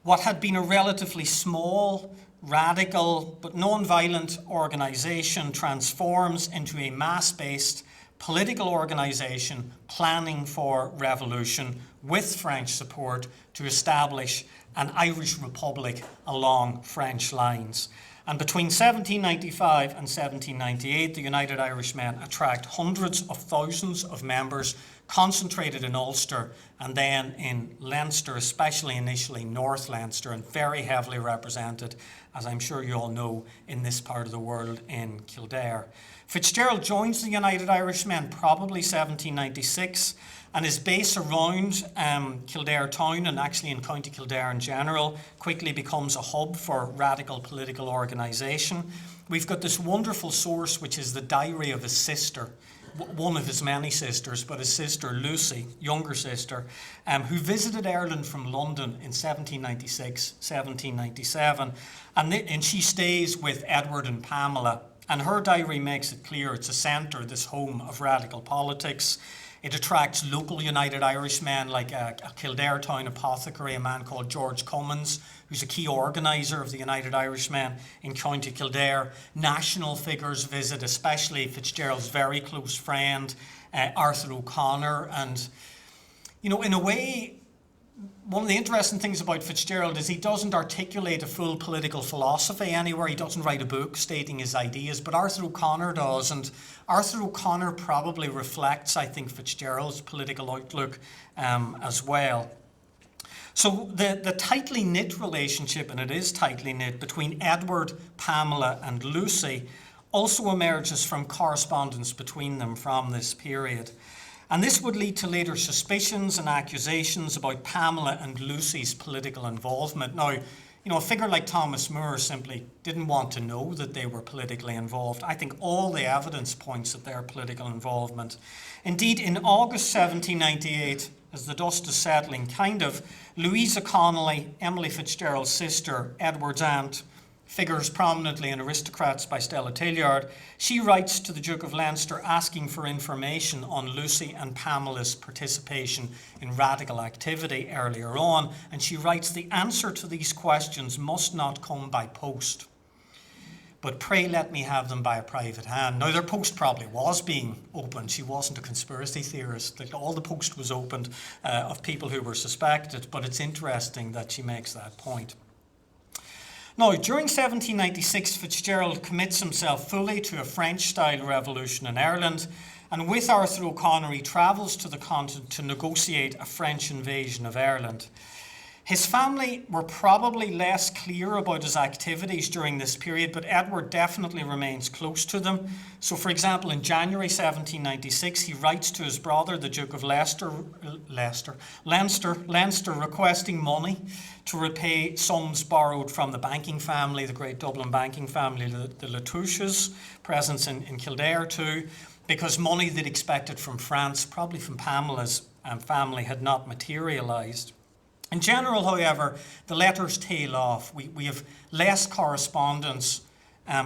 what had been a relatively small, radical, but non-violent organisation transforms into a mass-based political organisation planning for revolution with French support to establish an Irish Republic along French lines. And between 1795 and 1798, the United Irishmen attract hundreds of thousands of members concentrated in Ulster and then in Leinster, especially initially North Leinster, and very heavily represented, as I'm sure you all know, in this part of the world in Kildare. FitzGerald joins the United Irishmen probably 1796, and his base around Kildare town and actually in County Kildare in general quickly becomes a hub for radical political organisation. We've got this wonderful source which is the diary of his sister, one of his many sisters, but his sister Lucy, younger sister, who visited Ireland from London in 1796, 1797, and she stays with Edward and Pamela, and her diary makes it clear it's a centre, this home of radical politics. It attracts local United Irishmen like a Kildare town apothecary, a man called George Cummins, who's a key organiser of the United Irishmen in County Kildare. National figures visit, especially FitzGerald's very close friend, Arthur O'Connor. And, you know, in a way, one of the interesting things about FitzGerald is he doesn't articulate a full political philosophy anywhere. He doesn't write a book stating his ideas, but Arthur O'Connor does. And Arthur O'Connor probably reflects, I think, FitzGerald's political outlook as well. So the tightly knit relationship, and it is tightly knit, between Edward, Pamela and Lucy also emerges from correspondence between them from this period. And this would lead to later suspicions and accusations about Pamela and Lucy's political involvement. Now, you know, a figure like Thomas Moore simply didn't want to know that they were politically involved. I think all the evidence points at their political involvement. Indeed, in August 1798, as the dust is settling, Louisa Connolly, Emily FitzGerald's sister, Edward's aunt, figures prominently in Aristocrats by Stella Tilliard, she writes to the Duke of Leinster asking for information on Lucy and Pamela's participation in radical activity earlier on, and she writes, "The answer to these questions must not come by post, but pray let me have them by a private hand." Now, their post probably was being opened. She wasn't a conspiracy theorist. All the post was opened of people who were suspected, but it's interesting that she makes that point. Now, during 1796, FitzGerald commits himself fully to a French-style revolution in Ireland, and with Arthur O'Connor, he travels to the continent to negotiate a French invasion of Ireland. His family were probably less clear about his activities during this period, but Edward definitely remains close to them. So, for example, in January 1796, he writes to his brother, the Duke of Leinster, requesting money to repay sums borrowed from the banking family, the great Dublin banking family, the Latouches, presence in Kildare too, because money they'd expected from France, probably from Pamela's family, had not materialised. In general, however, the letters tail off. We have less correspondence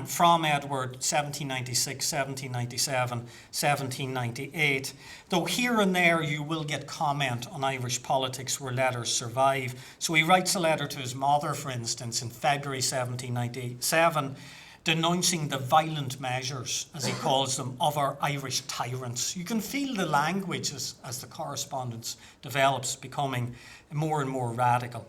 from Edward 1796, 1797, 1798, though here and there you will get comment on Irish politics where letters survive. So he writes a letter to his mother, for instance, in February 1797, denouncing the violent measures, as he calls them, of our Irish tyrants. You can feel the language as the correspondence develops, becoming more and more radical.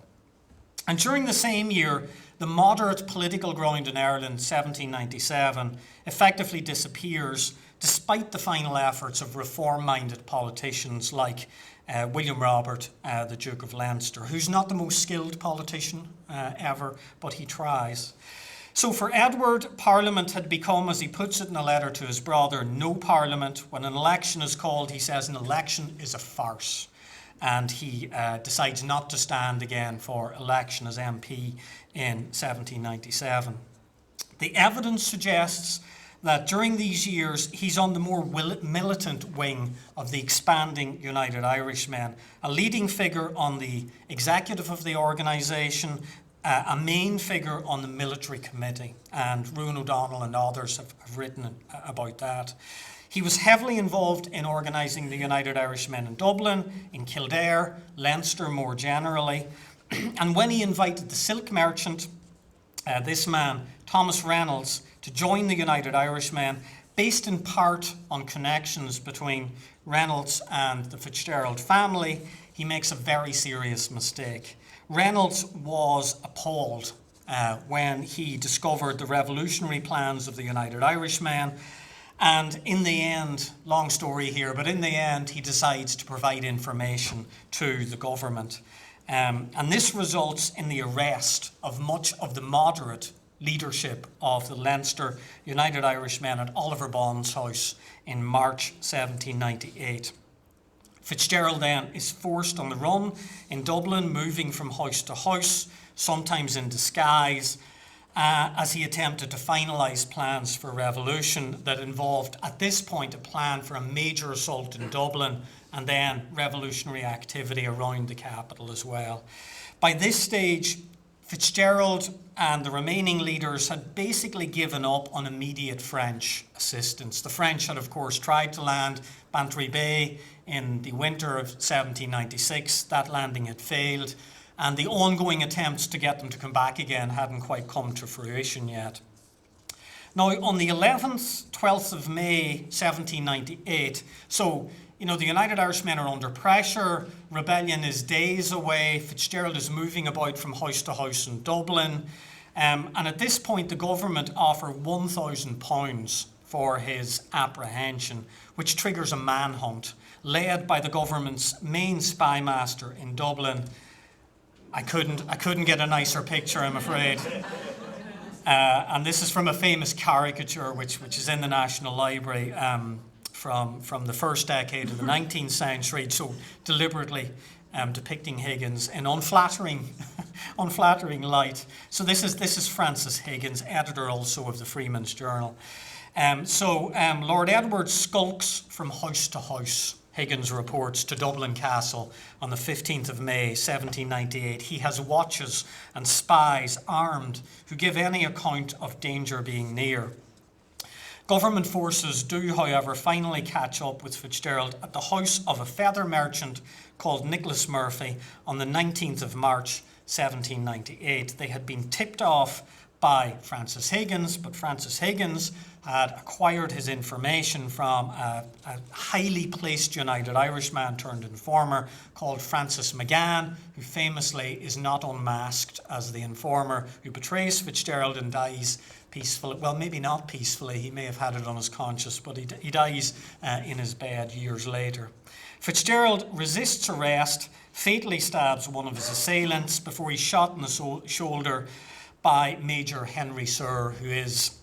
And during the same year, the moderate political ground in Ireland, 1797, effectively disappears, despite the final efforts of reform-minded politicians like William Robert, the Duke of Leinster, who's not the most skilled politician ever, but he tries. So for Edward, Parliament had become, as he puts it in a letter to his brother, no Parliament. When an election is called, he says an election is a farce. And he decides not to stand again for election as MP in 1797. The evidence suggests that during these years, he's on the more militant wing of the expanding United Irishmen, a leading figure on the executive of the organisation, a main figure on the military committee, and Ruan O'Donnell and others have written about that. He was heavily involved in organising the United Irishmen in Dublin, in Kildare, Leinster more generally, and when he invited the silk merchant, this man, Thomas Reynolds, to join the United Irishmen, based in part on connections between Reynolds and the FitzGerald family, he makes a very serious mistake. Reynolds was appalled when he discovered the revolutionary plans of the United Irishmen, and in the end, long story here, but in the end he decides to provide information to the government. And this results in the arrest of much of the moderate leadership of the Leinster United Irishmen at Oliver Bond's house in March 1798. FitzGerald then is forced on the run in Dublin, moving from house to house, sometimes in disguise, as he attempted to finalise plans for revolution that involved, at this point, a plan for a major assault in Dublin and then revolutionary activity around the capital as well. By this stage, FitzGerald and the remaining leaders had basically given up on immediate French assistance. The French had, of course, tried to land Bantry Bay in the winter of 1796. That landing had failed, and the ongoing attempts to get them to come back again hadn't quite come to fruition yet. Now, on the 11th, 12th of May, 1798, so the United Irishmen are under pressure, rebellion is days away, FitzGerald is moving about from house to house in Dublin, and at this point the government offer £1,000 for his apprehension, which triggers a manhunt led by the government's main spy master in Dublin. I couldn't get a nicer picture, I'm afraid. And this is from a famous caricature which is in the National Library from the first decade of the 19th century, so deliberately depicting Higgins in unflattering light. So this is Francis Higgins, editor also of the Freeman's Journal. Lord Edward skulks from house to house Higgins reports, to Dublin Castle on the 15th of May 1798. He has watches and spies armed who give any account of danger being near. Government forces do, however, finally catch up with FitzGerald at the house of a feather merchant called Nicholas Murphy on the 19th of March 1798. They had been tipped off by Francis Higgins, but Francis Higgins had acquired his information from a highly placed United Irishman turned informer called Francis McGann, who famously is not unmasked as the informer who betrays FitzGerald and dies peacefully. Well, maybe not peacefully, he may have had it on his conscience, but he dies in his bed years later. FitzGerald resists arrest, fatally stabs one of his assailants before he's shot in the shoulder by Major Henry Sir, who is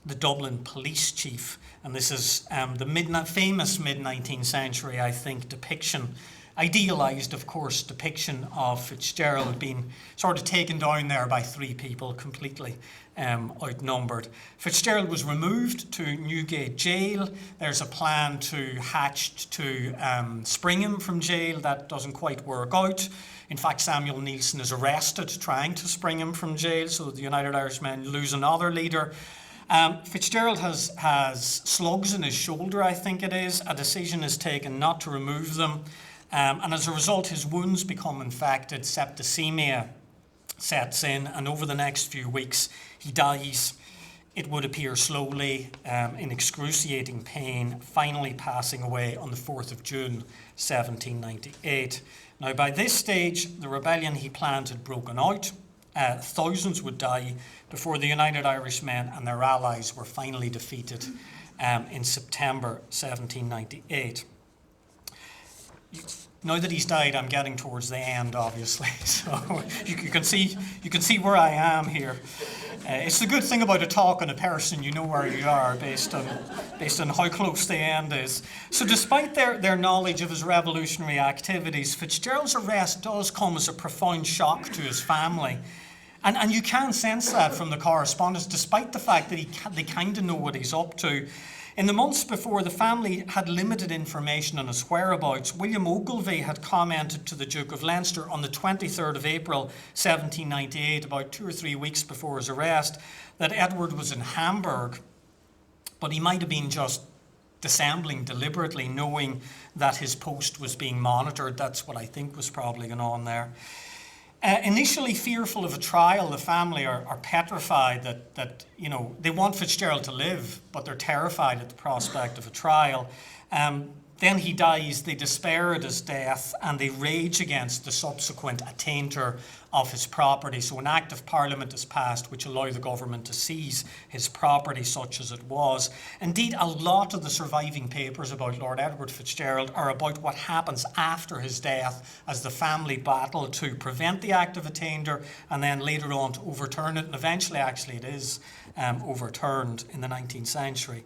the Dublin police chief. And this is the famous mid-19th century, I think, depiction, idealised, of course, depiction of FitzGerald being sort of taken down there by three people, completely outnumbered. FitzGerald was removed to Newgate Jail. There's a plan to hatch to spring him from jail. That doesn't quite work out. In fact, Samuel Neilson is arrested trying to spring him from jail, so the United Irishmen lose another leader. FitzGerald has slugs in his shoulder, I think it is. A decision is taken not to remove them. And as a result, his wounds become infected. Septicemia sets in, and over the next few weeks, he dies. It would appear slowly, in excruciating pain, finally passing away on the 4th of June, 1798. Now, by this stage, the rebellion he planned had broken out. Thousands would die before the United Irishmen and their allies were finally defeated in September 1798. Now that he's died, I'm getting towards the end, obviously. So you can see where I am here. It's the good thing about a talk on a person, you know where you are based on how close the end is. So despite their knowledge of his revolutionary activities, FitzGerald's arrest does come as a profound shock to his family. And you can sense that from the correspondence, despite the fact that they kind of know what he's up to. In the months before, the family had limited information on his whereabouts. William Ogilvie had commented to the Duke of Leinster on the 23rd of April 1798, about 2 or 3 weeks before his arrest, that Edward was in Hamburg, but he might have been just dissembling deliberately, knowing that his post was being monitored. That's what I think was probably going on there. Initially fearful of a trial, the family are petrified that they want FitzGerald to live, but they're terrified at the prospect of a trial. Then he dies, they despair at his death, and they rage against the subsequent attainder of his property. So an Act of Parliament is passed which allowed the government to seize his property, such as it was. Indeed, a lot of the surviving papers about Lord Edward FitzGerald are about what happens after his death, as the family battle to prevent the Act of Attainder and then later on to overturn it. And eventually, actually, it is overturned in the 19th century.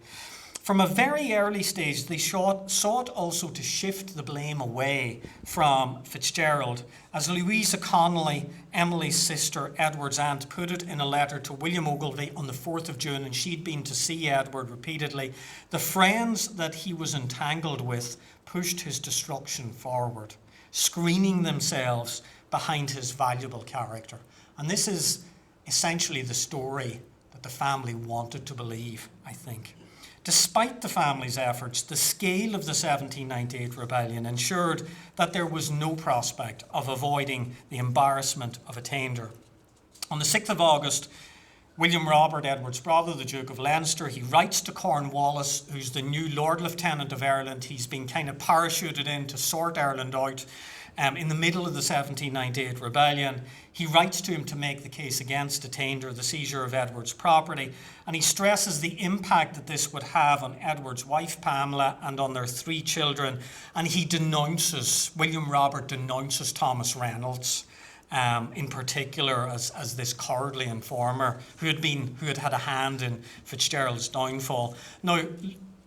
From a very early stage, they sought also to shift the blame away from FitzGerald. As Louisa Connolly, Emily's sister, Edward's aunt, put it in a letter to William Ogilvie on the 4th of June, and she'd been to see Edward repeatedly, the friends that he was entangled with pushed his destruction forward, screening themselves behind his valuable character. And this is essentially the story that the family wanted to believe, I think. Despite the family's efforts, the scale of the 1798 rebellion ensured that there was no prospect of avoiding the embarrassment of attainder. On the 6th of August, William Robert, Edward's brother, the Duke of Leinster, he writes to Cornwallis, who's the new Lord Lieutenant of Ireland. He's been kind of parachuted in to sort Ireland out in the middle of the 1798 rebellion. He writes to him to make the case against attainder, the seizure of Edward's property, and he stresses the impact that this would have on Edward's wife Pamela and on their 3 children, and William Robert denounces Thomas Reynolds in particular as this cowardly informer who had had a hand in FitzGerald's downfall. Now,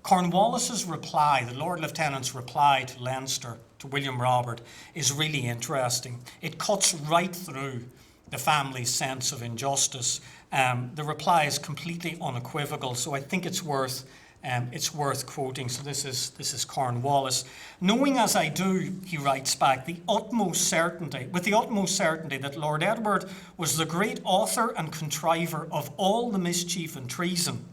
Cornwallis's reply, the Lord Lieutenant's reply to Leinster, to William Robert, is really interesting. It cuts right through the family's sense of injustice. The reply is completely unequivocal, so I think it's worth it's worth quoting. So this is Cornwallis. Knowing as I do, he writes back, with the utmost certainty that Lord Edward was the great author and contriver of all the mischief and treason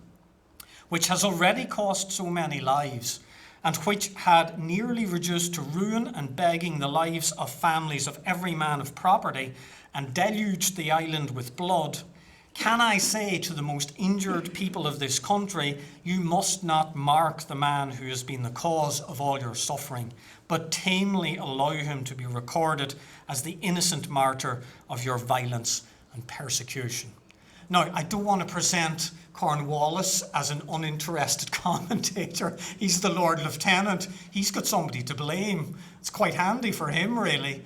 which has already cost so many lives, and which had nearly reduced to ruin and begging the lives of families of every man of property, and deluged the island with blood, can I say to the most injured people of this country, you must not mark the man who has been the cause of all your suffering, but tamely allow him to be recorded as the innocent martyr of your violence and persecution. Now, I don't want to present Cornwallis as an uninterested commentator. He's the Lord Lieutenant. He's got somebody to blame. It's quite handy for him, really.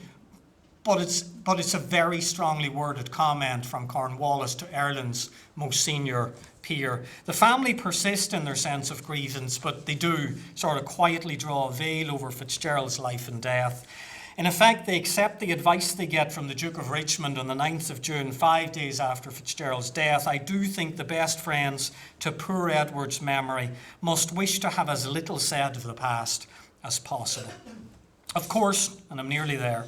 But it's a very strongly worded comment from Cornwallis to Ireland's most senior peer. The family persist in their sense of grievance, but they do sort of quietly draw a veil over FitzGerald's life and death. In effect, they accept the advice they get from the Duke of Richmond on the 9th of June, 5 days after FitzGerald's death. I do think the best friends to poor Edward's memory must wish to have as little said of the past as possible. Of course, and I'm nearly there,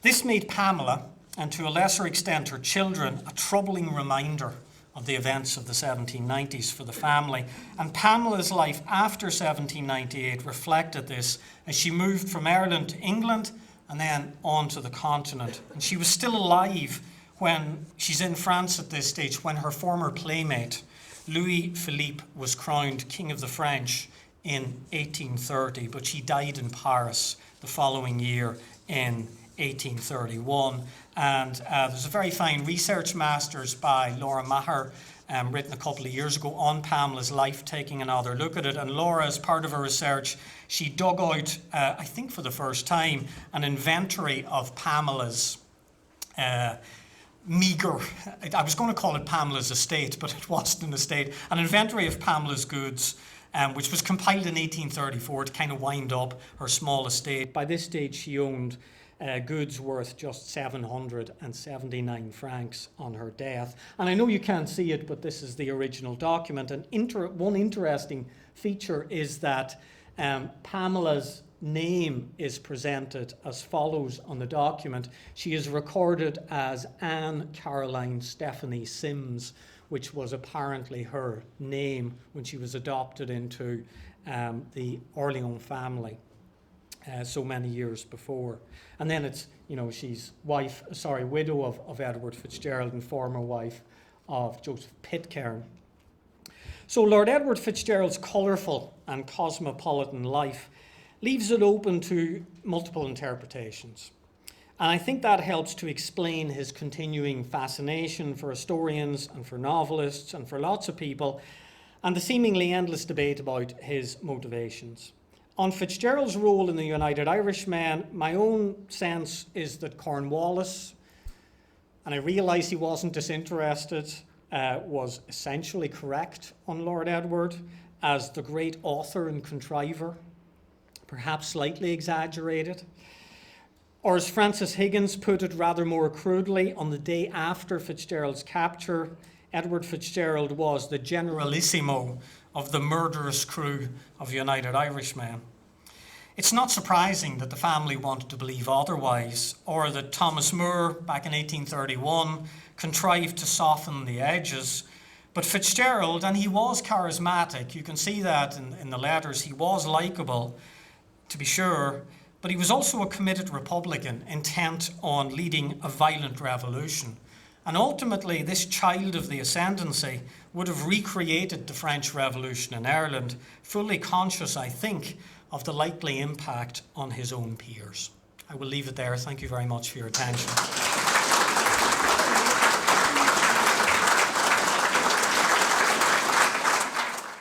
this made Pamela, and to a lesser extent her children, a troubling reminder of the events of the 1790s for the family. And Pamela's life after 1798 reflected this as she moved from Ireland to England and then on to the continent. And she was still alive when she's in France at this stage, when her former playmate, Louis Philippe, was crowned King of the French in 1830, but she died in Paris the following year in 1831. And there's a very fine research master's by Laura Maher written a couple of years ago on Pamela's life, taking another look at it. And Laura, as part of her research, she dug out, I think for the first time, an inventory of Pamela's meagre, I was going to call it Pamela's estate, but it wasn't an estate, an inventory of Pamela's goods, which was compiled in 1834 to kind of wind up her small estate. By this stage, she owned goods worth just 779 francs on her death. And I know you can't see it, but this is the original document. And one interesting feature is that Pamela's name is presented as follows on the document. She is recorded as Anne Caroline Stephanie Sims, which was apparently her name when she was adopted into the Orleans family. So many years before. And then it's, she's widow of Edward FitzGerald and former wife of Joseph Pitcairn. So Lord Edward FitzGerald's colourful and cosmopolitan life leaves it open to multiple interpretations. And I think that helps to explain his continuing fascination for historians and for novelists and for lots of people, and the seemingly endless debate about his motivations. On FitzGerald's role in the United Irishmen, my own sense is that Cornwallis, and I realise he wasn't disinterested, was essentially correct on Lord Edward as the great author and contriver, perhaps slightly exaggerated. Or as Francis Higgins put it rather more crudely, on the day after FitzGerald's capture, Edward FitzGerald was the generalissimo of the murderous crew of United Irishmen. It's not surprising that the family wanted to believe otherwise, or that Thomas Moore, back in 1831, contrived to soften the edges. But FitzGerald, and he was charismatic, you can see that in the letters, he was likeable, to be sure, but he was also a committed Republican, intent on leading a violent revolution. And ultimately, this child of the ascendancy would have recreated the French Revolution in Ireland, fully conscious, I think, of the likely impact on his own peers. I will leave it there. Thank you very much for your attention.